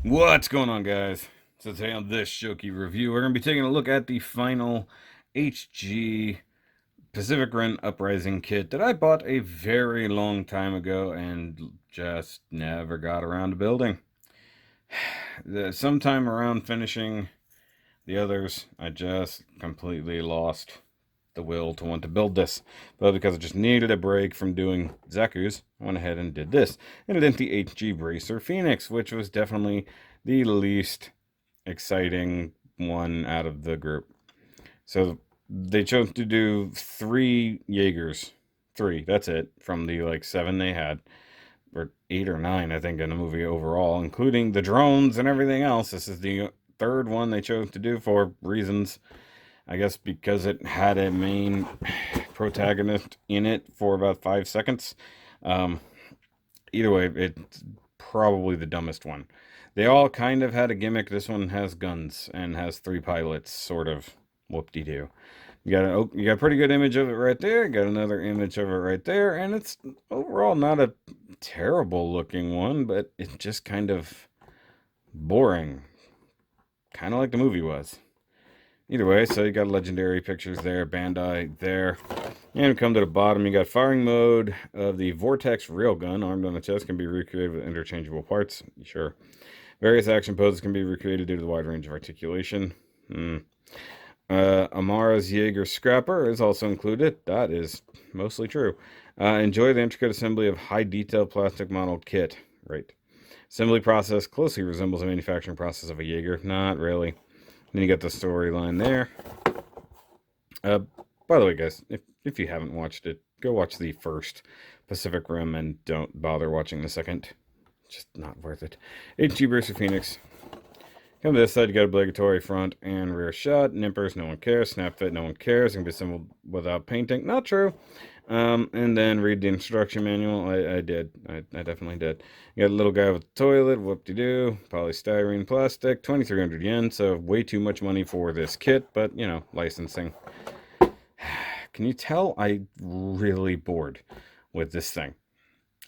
What's going on, guys? So today on this Shoky review, we're going to be taking a look at the final HG Pacific Rim Uprising kit that I bought a very long time ago and just never got around to building. Sometime around finishing the others, I just completely lost the will to want to build this. But because I just needed a break from doing Zaku's, I went ahead and did this. And it did the HG Bracer Phoenix, which was definitely the least exciting one out of the group. So they chose to do 3 Jaegers. 3, that's it, from the 7 they had. Or 8 or 9, I think, in the movie overall, including the drones and everything else. This is the third one they chose to do for reasons. I guess because it had a main protagonist in it for about 5 seconds. Um, Either way, it's probably the dumbest one. They all kind of had a gimmick. This one has guns and has 3 pilots, sort of. Whoop-de-doo. You got a pretty good image of it right there. You got another image of it right there, and it's overall not a terrible looking one, but it's just kind of boring, kind of like the movie was. Either way, so you got legendary pictures there, Bandai there. And come to the bottom, you got firing mode of the Vortex railgun, armed on the chest, can be recreated with interchangeable parts. Sure. Various action poses can be recreated due to the wide range of articulation. Amara's Jaeger scrapper is also included. That is mostly true. Enjoy the intricate assembly of high detail plastic model kit. Right. Assembly process closely resembles the manufacturing process of a Jaeger. Not really. Then you got the storyline there. By the way, guys, if you haven't watched it, go watch the first Pacific Rim and don't bother watching the second. Just not worth it. HG Bracer Phoenix. Come to this side, you got obligatory front and rear shot. Nippers, no one cares. Snap fit, no one cares. It can be assembled without painting. Not true. And then read the instruction manual. I did. I definitely did. You got a little guy with a toilet. Whoop-de-doo. Polystyrene plastic. 2,300 yen. So way too much money for this kit. But, licensing. Can you tell I'm really bored with this thing?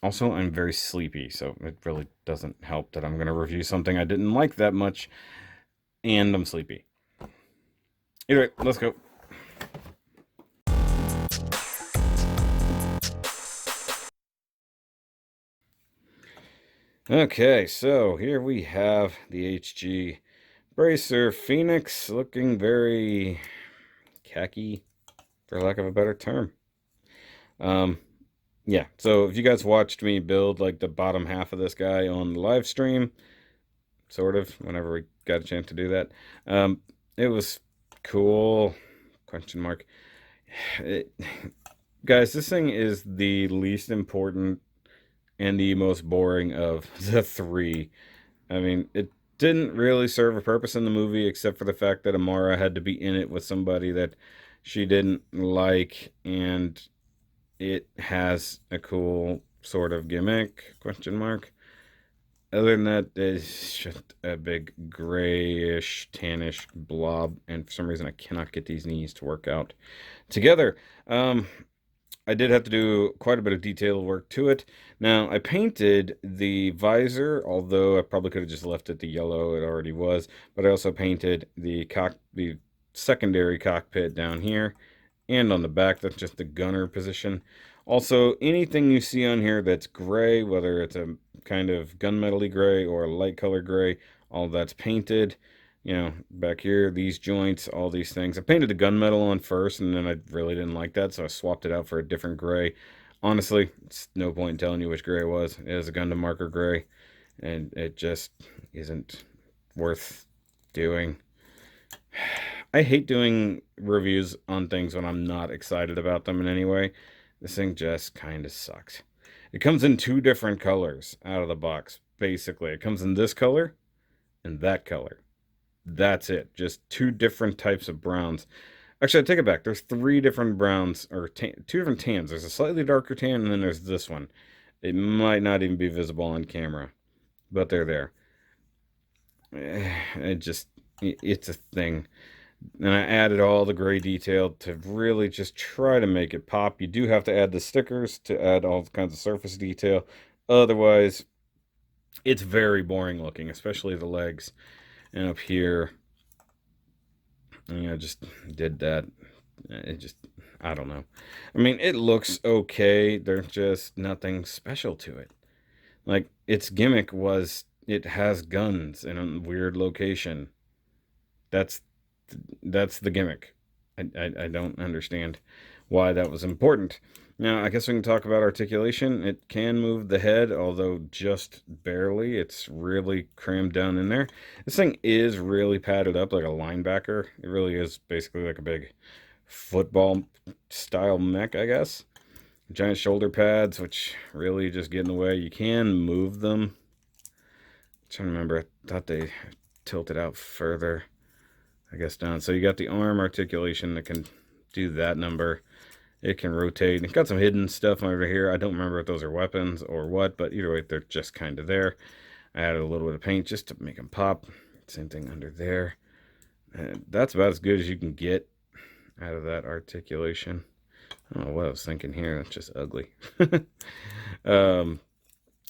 Also, I'm very sleepy, so it really doesn't help that I'm going to review something I didn't like that much, and I'm sleepy. Either way, let's go. Okay, so here we have the HG Bracer Phoenix, looking very khaki, for lack of a better term. Yeah, so if you guys watched me build like the bottom half of this guy on the live stream, sort of, whenever we got a chance to do that, it was cool, question mark. Guys, this thing is the least important and the most boring of the 3. I mean, it didn't really serve a purpose in the movie except for the fact that Amara had to be in it with somebody that she didn't like, and it has a cool sort of gimmick, question mark. Other than that, it's just a big grayish, tannish blob, and for some reason I cannot get these knees to work out together. I did have to do quite a bit of detail work to it. Now, I painted the visor, although I probably could have just left it the yellow it already was, but I also painted the secondary cockpit down here and on the back. That's just the gunner position. Also, anything you see on here that's gray, whether it's a kind of gunmetal-y gray or a light color gray, all that's painted. Back here, these joints, all these things. I painted the gunmetal on first, and then I really didn't like that, so I swapped it out for a different gray. Honestly, it's no point in telling you which gray it was. It is a Gundam marker gray, and it just isn't worth doing. I hate doing reviews on things when I'm not excited about them in any way. This thing just kind of sucks. It comes in 2 different colors out of the box, basically. It comes in this color and that color. That's it. Just 2 different types of browns. Actually, I take it back. There's 3 different browns, or 2 different tans. There's a slightly darker tan, and then there's this one. It might not even be visible on camera, but they're there. It's a thing. And I added all the gray detail to really just try to make it pop. You do have to add the stickers to add all kinds of surface detail. Otherwise, It's very boring looking, especially the legs. And up here, I just did that. It just, I don't know. I mean, it looks okay. There's just nothing special to it. Like, its gimmick was it has guns in a weird location. That's that's the gimmick. I don't understand why that was important. Now, I guess we can talk about articulation. It can move the head, although just barely. It's really crammed down in there. This thing is really padded up like a linebacker. It really is basically like a big football style mech, I guess. Giant shoulder pads, which really just get in the way. You can move them. I'm trying to remember, I thought they tilted out further. I guess down. So you got the arm articulation that can do that number. It can rotate. It's got some hidden stuff over here. I don't remember if those are weapons or what, but either way, they're just kind of there. I added a little bit of paint just to make them pop. Same thing under there. And that's about as good as you can get out of that articulation. I don't know what I was thinking here. That's just ugly.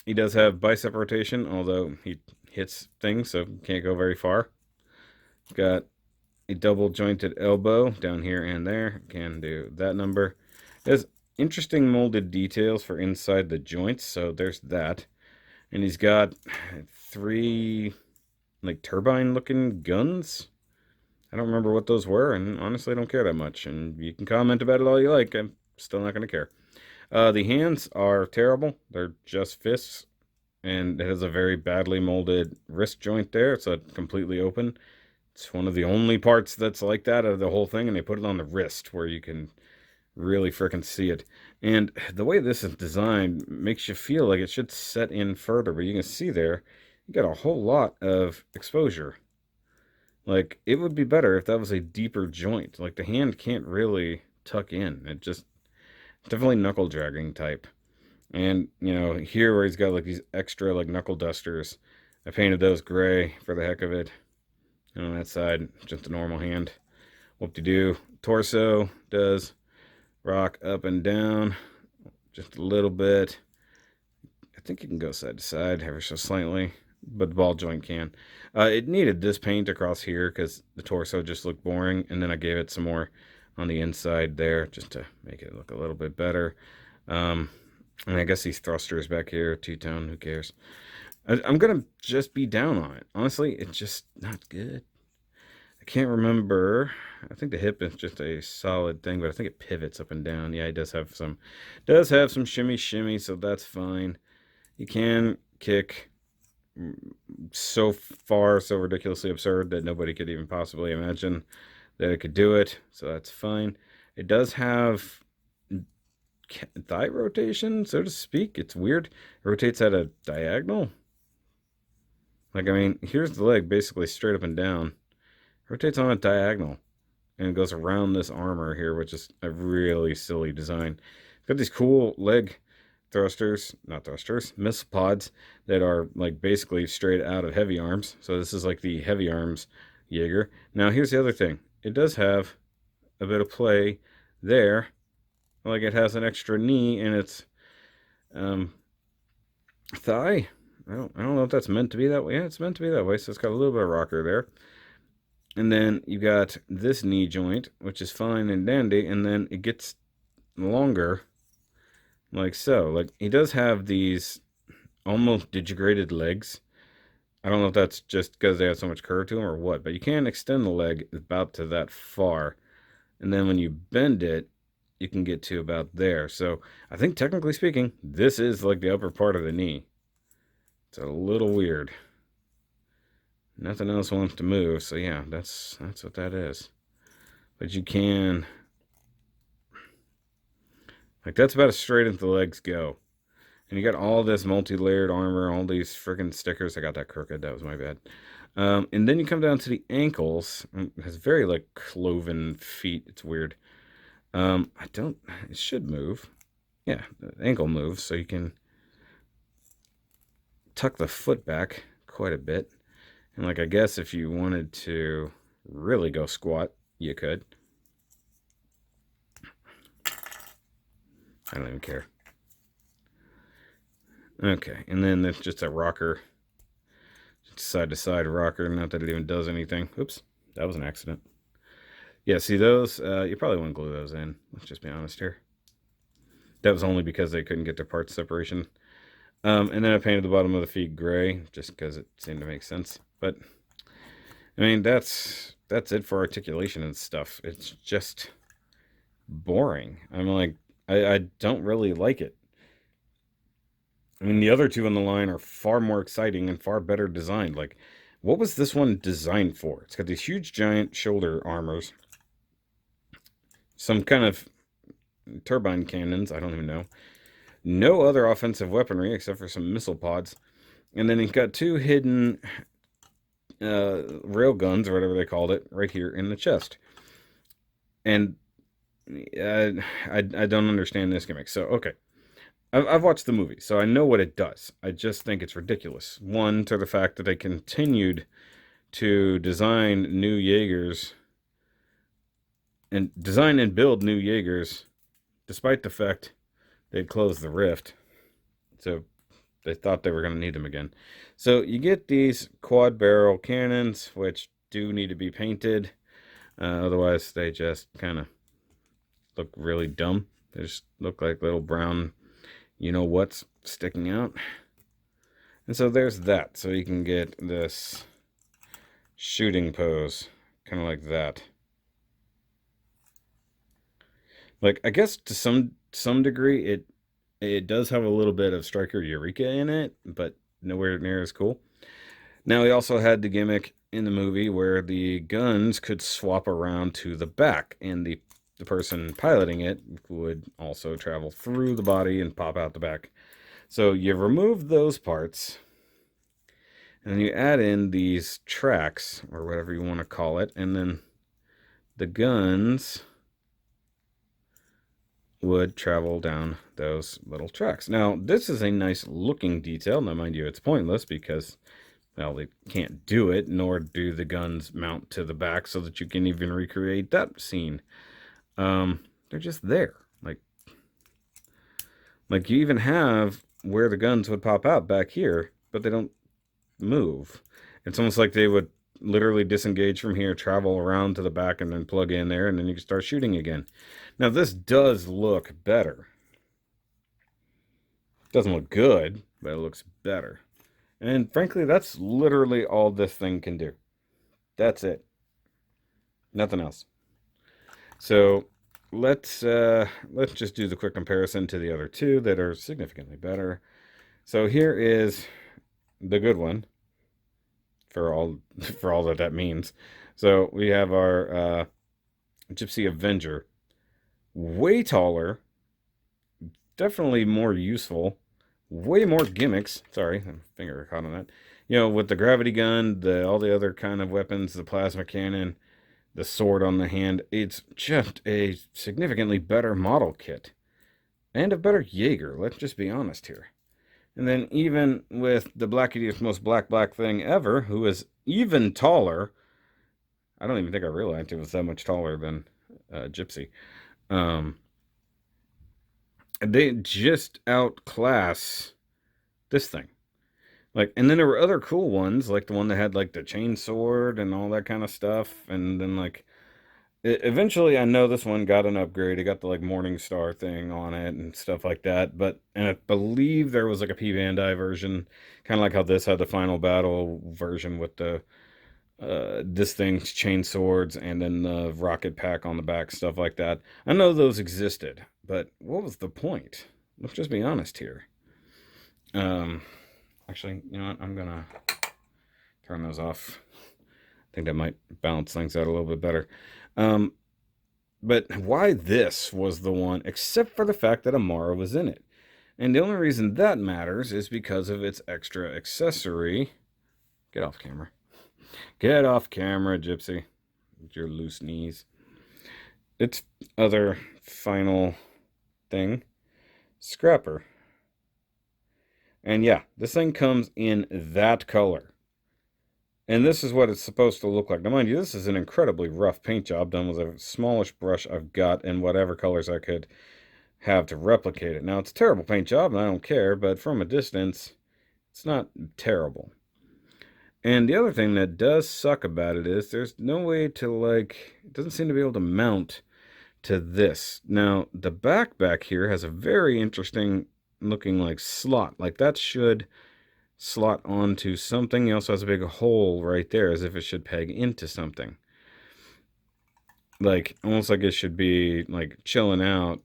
He does have bicep rotation, although he hits things, so can't go very far. He's got a double jointed elbow down here and there. Can do that number. It has interesting molded details for inside the joints, so there's that. And he's got 3 like turbine looking guns. I don't remember what those were, and honestly I don't care that much. And you can comment about it all you like. I'm still not going to care. The hands are terrible. They're just fists. And it has a very badly molded wrist joint there. It's completely open. It's one of the only parts that's like that out of the whole thing, and they put it on the wrist where you can really frickin' see it. And the way this is designed makes you feel like it should set in further, but you can see there, you got a whole lot of exposure. Like, it would be better if that was a deeper joint. Like, the hand can't really tuck in. It just, definitely knuckle dragging type. And, you know, here where he's got like these extra like knuckle dusters, I painted those gray for the heck of it. And on that side, just a normal hand. Whoop-de-doo. Torso does rock up and down just a little bit. I think you can go side to side ever so slightly, but the ball joint can. It needed this paint across here because the torso just looked boring, and then I gave it some more on the inside there just to make it look a little bit better. And I guess these thrusters back here, two-tone, who cares? I'm going to just be down on it. Honestly, it's just not good. I can't remember. I think the hip is just a solid thing, but I think it pivots up and down. Yeah, it does have some shimmy, so that's fine. You can kick so far, so ridiculously absurd that nobody could even possibly imagine that it could do it, so that's fine. It does have thigh rotation, so to speak. It's weird. It rotates at a diagonal. Like, I mean, here's the leg basically straight up and down. Rotates on a diagonal. And it goes around this armor here, which is a really silly design. It's got these cool leg thrusters, not thrusters, missile pods that are like basically straight out of heavy arms. So this is like the heavy arms Jaeger. Now here's the other thing. It does have a bit of play there. Like it has an extra knee in its thigh. I don't know if that's meant to be that way. Yeah, it's meant to be that way. So it's got a little bit of rocker there. And then you got this knee joint, which is fine and dandy. And then it gets longer, like so. Like, he does have these almost digigraded legs. I don't know if that's just because they have so much curve to them or what, but you can extend the leg about to that far. And then when you bend it, you can get to about there. So I think technically speaking, this is like the upper part of the knee. It's a little weird. Nothing else wants to move, so yeah, that's what that is. But you can, like, that's about as straight as the legs go. And you got all this multi-layered armor, all these freaking stickers. I got that crooked, that was my bad. And then you come down to the ankles. It has very, like, cloven feet. It's weird. It should move. Yeah, the ankle moves, so you can tuck the foot back quite a bit. And, like, I guess if you wanted to really go squat, you could. I don't even care. Okay, and then there's just a rocker, side-to-side rocker. Not that it even does anything. Oops, that was an accident. Yeah, see those? You probably want to glue those in. Let's just be honest here. That was only because they couldn't get their parts separation. And then I painted the bottom of the feet gray, just because it seemed to make sense. But, I mean, that's it for articulation and stuff. It's just boring. I'm like, I don't really like it. I mean, the other two on the line are far more exciting and far better designed. Like, what was this one designed for? It's got these huge giant shoulder armors. Some kind of turbine cannons, I don't even know. No other offensive weaponry except for some missile pods. And then he's got two hidden rail guns, or whatever they called it, right here in the chest. And I don't understand this gimmick. So, okay. I've watched the movie, so I know what it does. I just think it's ridiculous. One, to the fact that they continued to design new Jaegers and design and build new Jaegers, despite the fact they'd closed the rift. So they thought they were going to need them again. So you get these quad barrel cannons, which do need to be painted. Otherwise, they just kind of look really dumb. They just look like little brown, you know what's sticking out. And so there's that. So you can get this shooting pose, kind of like that. Like, I guess to some degree, it does have a little bit of Striker Eureka in it, but nowhere near as cool. Now, he also had the gimmick in the movie where the guns could swap around to the back, and the person piloting it would also travel through the body and pop out the back. So you remove those parts, and then you add in these tracks, or whatever you want to call it, and then the guns would travel down those little tracks. Now, this is a nice looking detail. Now, mind you, it's pointless because, well, they can't do it, nor do the guns mount to the back so that you can even recreate that scene. They're just there. Like you even have where the guns would pop out back here, but they don't move. It's almost like they would literally disengage from here, travel around to the back, and then plug in there, and then you can start shooting again. Now, this does look better. It doesn't look good, but it looks better. And frankly, that's literally all this thing can do. That's it. Nothing else. So let's just do the quick comparison to the other two that are significantly better. So here is the good one, for all that means. So we have our Gypsy Avenger, way taller, definitely more useful, way more gimmicks. Sorry, my finger caught on that. You know, with the gravity gun, all the other kind of weapons, the plasma cannon, the sword on the hand. It's just a significantly better model kit. And a better Jaeger, let's just be honest here. And then even with the blackiest, most black thing ever, who is even taller. I don't even think I realized it was that much taller than Gypsy. They just outclass this thing. Like, and then there were other cool ones, like the one that had like the chain sword and all that kind of stuff. And then like, eventually I know this one got an upgrade. It got the like Morning Star thing on it and stuff like that. And I believe there was like a P Bandai version, kind of like how this had the final battle version with the this thing's chain swords and then the rocket pack on the back, stuff like that. I know those existed, but what was the point? Let's just be honest here. Actually, you know what? I'm gonna turn those off. I think that might balance things out a little bit better. But why this was the one, except for the fact that Amara was in it. And the only reason that matters is because of its extra accessory. Get off camera. Get off camera, Gypsy. With your loose knees. Its other final thing. Scrapper. And yeah, this thing comes in that color. And this is what it's supposed to look like. Now, mind you, this is an incredibly rough paint job done with a smallish brush I've got in whatever colors I could have to replicate it. Now, it's a terrible paint job, and I don't care, but from a distance, it's not terrible. And the other thing that does suck about it is there's no way to, like, it doesn't seem to be able to mount to this. Now, the back here has a very interesting looking, like, slot. Like, that should slot onto something. It also has a big hole right there, as if it should peg into something. Like, almost like it should be, like, chilling out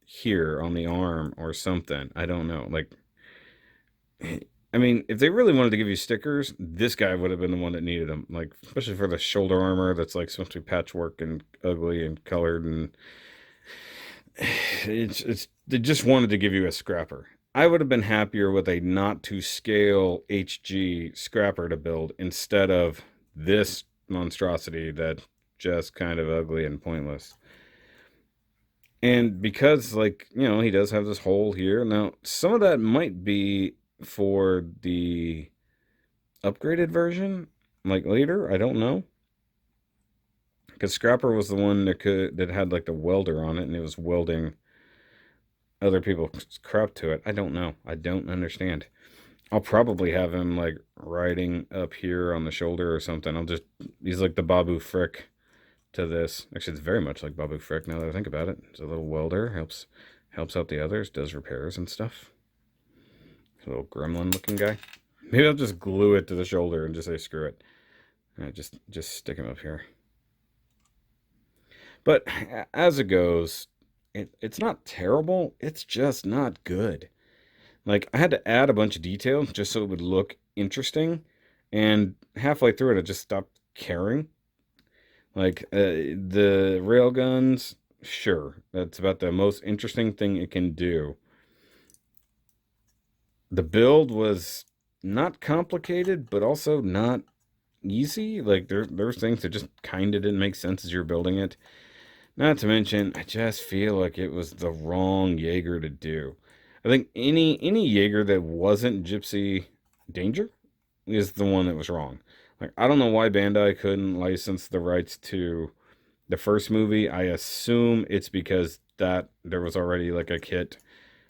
here on the arm or something. I don't know. Like, I mean, if they really wanted to give you stickers, this guy would have been the one that needed them. Like, especially for the shoulder armor that's, like, supposed to be patchwork and ugly and colored, and they just wanted to give you a scrapper. I would have been happier with a not to scale HG scrapper to build instead of this monstrosity that just kind of ugly and pointless. And because, like, you know, he does have this hole here. Now, some of that might be for the upgraded version, like later. I don't know. Because Scrapper was the one that had, like, the welder on it, and it was welding other people's crap to it. I don't know. I don't understand. I'll probably have him, like, riding up here on the shoulder or something. He's like the Babu Frick to this. Actually, it's very much like Babu Frick now that I think about it. It's a little welder, helps out the others, does repairs and stuff. A little gremlin looking guy. Maybe I'll just glue it to the shoulder and just say screw it. Just stick him up here. But as it goes, it's not terrible. It's just not good. Like, I had to add a bunch of detail just so it would look interesting. And halfway through it, I just stopped caring. Like, the railguns, sure. That's about the most interesting thing it can do. The build was not complicated, but also not easy. Like, there's things that just kind of didn't make sense as you're building it. Not to mention, I just feel like it was the wrong Jaeger to do. I think any Jaeger that wasn't Gypsy Danger is the one that was wrong. Like, I don't know why Bandai couldn't license the rights to the first movie. I assume it's because that there was already, like, a kit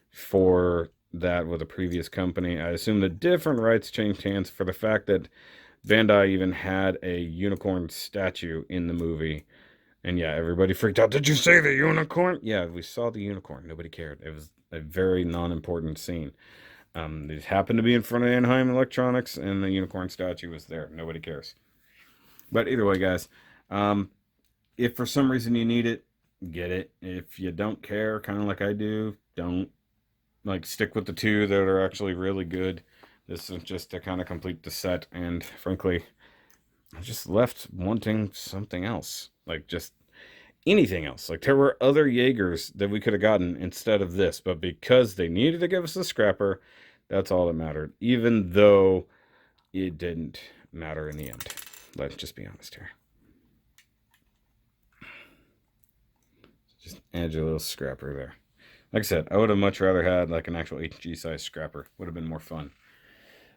for that with a previous company. I assume the different rights changed hands for the fact that Bandai even had a unicorn statue in the movie. And yeah, everybody freaked out. Did you say the unicorn? Yeah, we saw the unicorn. Nobody cared. It was a very non-important scene. It happened to be in front of Anaheim Electronics, and the unicorn statue was there. Nobody cares. But either way, guys, if for some reason you need it, get it. If you don't care, kind of like I do, don't. Like, stick with the two that are actually really good. This is just to kind of complete the set, and frankly, I just left wanting something else. Like, just anything else. Like, there were other Jaegers that we could have gotten instead of this, but because they needed to give us a scrapper, that's all that mattered, even though it didn't matter in the end. Let's just be honest here. Just add your little scrapper there. Like I said, I would have much rather had, like, an actual HG size scrapper. Would have been more fun.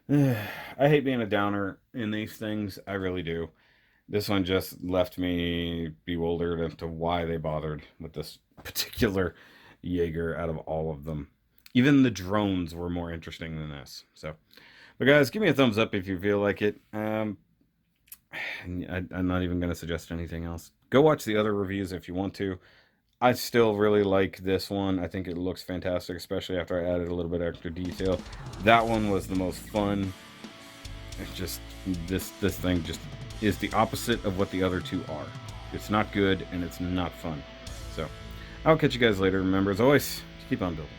I hate being a downer in these things. I really do. This one just left me bewildered as to why they bothered with this particular Jaeger out of all of them. Even the drones were more interesting than this. So, but guys, give me a thumbs up if you feel like it. I'm not even going to suggest anything else. Go watch the other reviews if you want to. I still really like this one. I think it looks fantastic, especially after I added a little bit extra detail. That one was the most fun. It's just, this thing just is the opposite of what the other two are. It's not good, and it's not fun. So, I'll catch you guys later. Remember, as always, keep on building.